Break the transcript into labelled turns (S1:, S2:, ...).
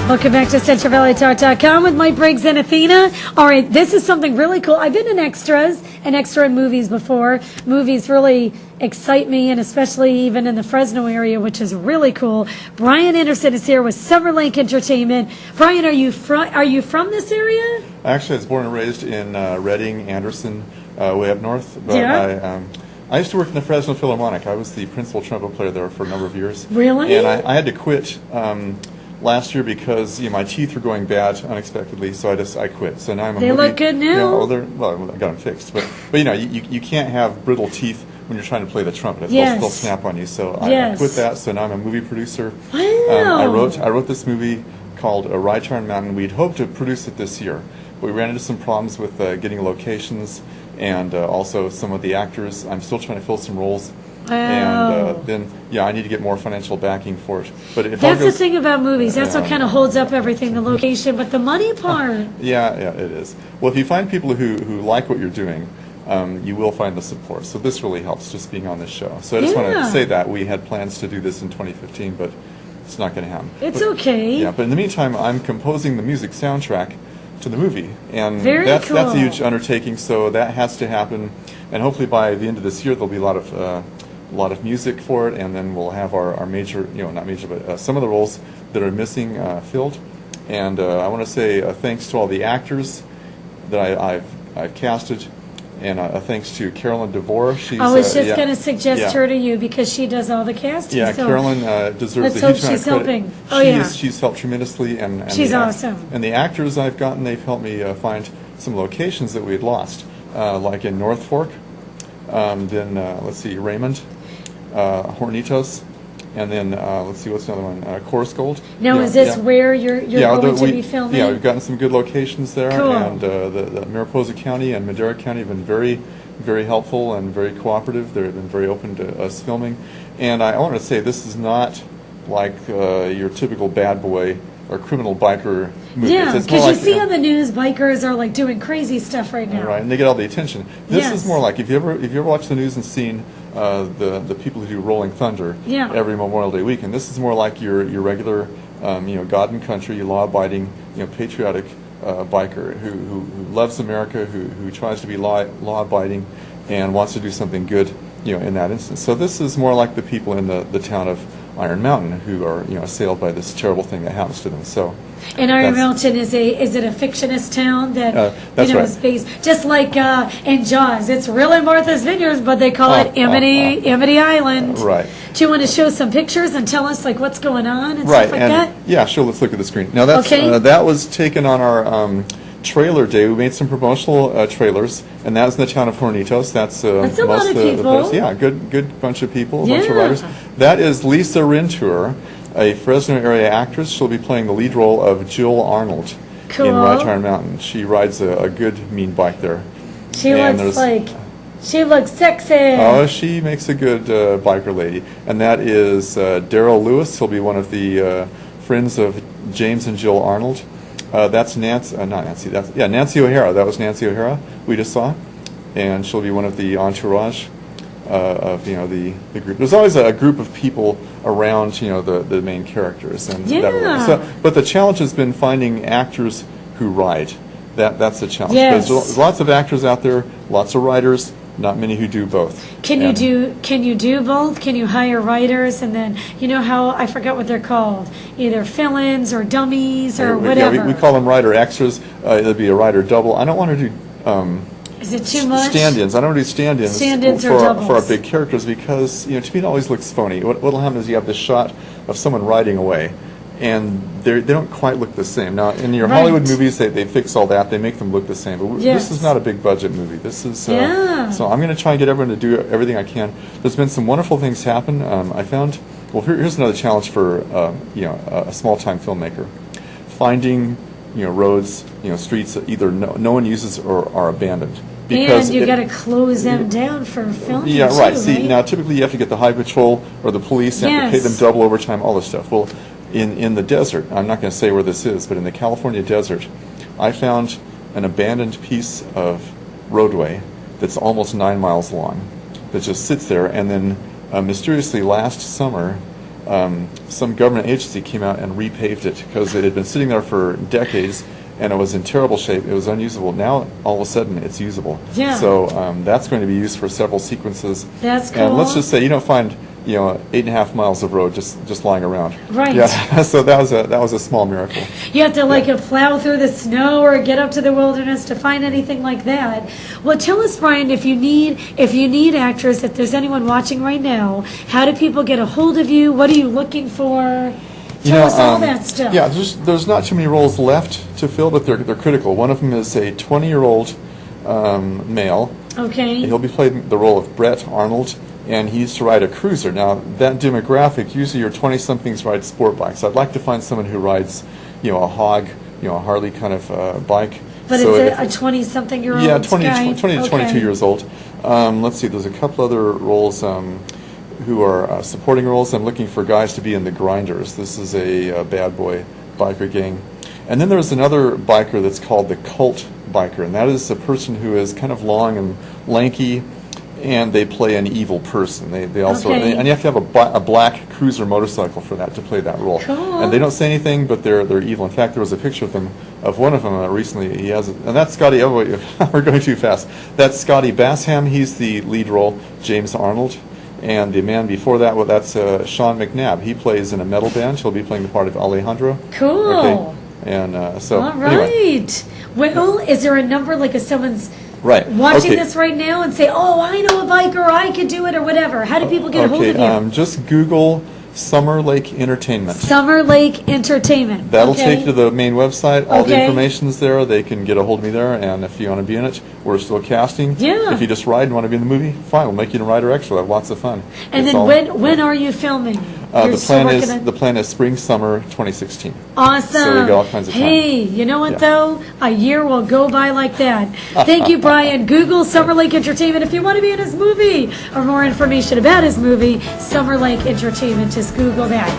S1: Welcome back to CentralValleyTalk.com with Mike Briggs and Athena. All right, this is something really cool. I've been in extras and extra in movies before. Movies really excite me, and especially even in the Fresno area, which is really cool. Brian Anderson is here with Summerlink Entertainment. Brian, are you from this area?
S2: Actually, I was born and raised in Reading, Anderson, way up north. But
S1: Yeah.
S2: I used to work in the Fresno Philharmonic. I was the principal trumpet player there for a number of years.
S1: Really?
S2: And I had to quit last year because my teeth were going bad unexpectedly, so I quit. So now I'm a
S1: They look good now?
S2: Well, I got them fixed. But you can't have brittle teeth when you're trying to play the trumpet.
S1: Yes.
S2: They'll snap on you. So
S1: Yes.
S2: I quit that, so now I'm a movie producer.
S1: Wow.
S2: I wrote this movie called Ride Turn Mountain. We'd hoped to produce it this year, but we ran into some problems with getting locations and also some of the actors. I'm still trying to fill some roles.
S1: Wow.
S2: And then, I need to get more financial backing for it. But if
S1: That's
S2: all
S1: the
S2: goes,
S1: thing about movies. That's what kind of holds up everything, the location, but the money part.
S2: yeah, it is. Well, if you find people who like what you're doing, you will find the support. So this really helps, just being on this show. So I just want to say that we had plans to do this in 2015, but it's not going to happen.
S1: It's okay.
S2: Yeah, but in the meantime, I'm composing the music soundtrack to the movie, and that's
S1: cool.
S2: a huge undertaking. So that has to happen, and hopefully by the end of this year, there'll be a lot of music for it, and then we'll have our major, not major, but some of the roles that are missing filled. And I want to say thanks to all the actors that I've casted. And thanks to Carolyn DeVore.
S1: I was just going to suggest her to you because she does all the casting.
S2: Yeah,
S1: so
S2: Carolyn deserves
S1: let's
S2: a
S1: hope
S2: huge amount
S1: she's
S2: of credit.
S1: helping. Oh, yeah.
S2: She's helped tremendously. And
S1: she's awesome.
S2: And the actors I've gotten, they've helped me find some locations that we had lost, like in North Fork, then, let's see, Raymond, Hornitos, and then, let's see, what's another one? Coarse Gold.
S1: Now, is this where you're going to be filming?
S2: Yeah, we've gotten some good locations there.
S1: Cool.
S2: And the Mariposa County and Madera County have been very, very helpful and very cooperative. They've been very open to us filming. And I want to say this is not like your typical bad boy or criminal biker movie.
S1: Yeah, because you see on the news, bikers are like doing crazy stuff right now.
S2: Right, and they get all the attention. This is more like, if you ever watched the news and seen the people who do Rolling Thunder every Memorial Day weekend, this is more like your regular, God and country, law-abiding, patriotic biker who loves America, who tries to be law-abiding and wants to do something good, in that instance. So this is more like the people in the town of Iron Mountain who are, assailed by this terrible thing that happens to them. So.
S1: And Iron Mountain is it a fictionist town that is based just like in Jaws? It's really Martha's Vineyards, but they call it Amity Island.
S2: Right.
S1: Do you want to show some pictures and tell us like what's going on and stuff like that?
S2: Yeah, sure. Let's look at the screen. Now that was taken on our trailer day. We made some promotional trailers, and that was in the town of Hornitos. That's
S1: a lot of people.
S2: Yeah, good bunch of people, a bunch of writers. That is Lisa Rintour, a Fresno area actress. She'll be playing the lead role of Jill Arnold in Ride Turn Mountain. She rides a good mean bike there.
S1: She looks sexy.
S2: Oh, she makes a good biker lady. And that is Daryl Lewis. He'll be one of the friends of James and Jill Arnold. That's Nancy O'Hara. That was Nancy O'Hara we just saw, and she'll be one of the entourage of the group. There's always a group of people around the main characters, and but the challenge has been finding actors who ride. That's the challenge.
S1: Yes.
S2: Because there's lots of actors out there, lots of writers. Not many who do both.
S1: Can you do both? Can you hire writers and then how I forget what they're called, either fill-ins or dummies or whatever?
S2: Yeah, we call them writer extras. It'd be a writer double. I don't want to do.
S1: Is it too much?
S2: Stand-ins. I don't want to do stand-ins
S1: or doubles
S2: for our big characters because to me it always looks phony. What'll happen is you have this shot of someone riding away, and they don't quite look the same. Now, in your Hollywood movies, they fix all that. They make them look the same. But this is not a big budget movie. This is so I'm going to try and get everyone to do everything I can. There's been some wonderful things happen. I found. Well, here's another challenge for a small-time filmmaker: finding roads, streets that either no one uses or are abandoned.
S1: Because you got to close them down for filming.
S2: Yeah, right. See, now typically you have to get the highway patrol or the police and pay them double overtime, all this stuff. Well, in the desert, I'm not going to say where this is, but in the California desert, I found an abandoned piece of roadway that's almost 9 miles long that just sits there. And then mysteriously last summer, some government agency came out and repaved it because it had been sitting there for decades and it was in terrible shape. It was unusable. Now, all of a sudden, it's usable.
S1: Yeah.
S2: So that's going to be used for several sequences.
S1: That's cool.
S2: And let's just say you don't find 8.5 miles of road just lying around.
S1: Right.
S2: Yeah. So that was a small miracle.
S1: You have to plow through the snow or get up to the wilderness to find anything like that. Well, tell us, Brian, if you need actors, if there's anyone watching right now, how do people get a hold of you? What are you looking for? Tell us all that stuff.
S2: Yeah, there's not too many roles left to fill, but they're critical. One of them is a 20-year-old male.
S1: Okay.
S2: He'll be playing the role of Brett Arnold, and he used to ride a cruiser. Now, that demographic, usually your 20-somethings ride sport bikes. I'd like to find someone who rides, a hog, a Harley kind of bike.
S1: But so it's a 20-something-year-old
S2: Yeah, 20
S1: guy?
S2: to 22
S1: Okay.
S2: years old. Let's see, there's a couple other roles who are supporting roles. I'm looking for guys to be in the Grinders. This is a bad boy biker gang. And then there's another biker that's called the Cult Biker, and that is a person who is kind of long and lanky, and they play an evil person. They also
S1: Okay.
S2: and you have to have a black cruiser motorcycle for that to play that role.
S1: Cool.
S2: And they don't say anything, but they're evil. In fact, there was a picture of them of one of them recently. He has, and that's Scotty. Oh, wait, we're going too fast. That's Scotty Bassham. He's the lead role. James Arnold. And the man before that, well, that's Sean McNabb. He plays in a metal band. He'll be playing the part of Alejandro.
S1: Cool.
S2: Okay. And so,
S1: All right.
S2: Anyway.
S1: Well, is there a number, like if someone's
S2: Right.
S1: watching
S2: Okay.
S1: this right now and say, oh, I know a biker, I could do it, or whatever? How do people get a hold of you?
S2: Just Google Summer Lake Entertainment.
S1: Summer Lake Entertainment.
S2: That'll
S1: Okay.
S2: take you to the main website. All the
S1: Okay.
S2: information's there. They can get a hold of me there. And if you want to be in it, we're still casting.
S1: Yeah.
S2: If you just ride and want to be in the movie, fine. We'll make you a writer extra. We'll have lots of fun.
S1: And
S2: It's
S1: then
S2: all-
S1: when are you filming? You're
S2: the
S1: still
S2: plan
S1: working
S2: is
S1: on-
S2: the plan is spring summer 2016.
S1: Awesome.
S2: So we got all kinds of time.
S1: Hey, you know what
S2: Yeah.
S1: though? A year will go by like that. Thank you, Brian. Google Summer Lake Entertainment if you want to be in his movie, or more information about his movie, Summer Lake Entertainment. Just Google that.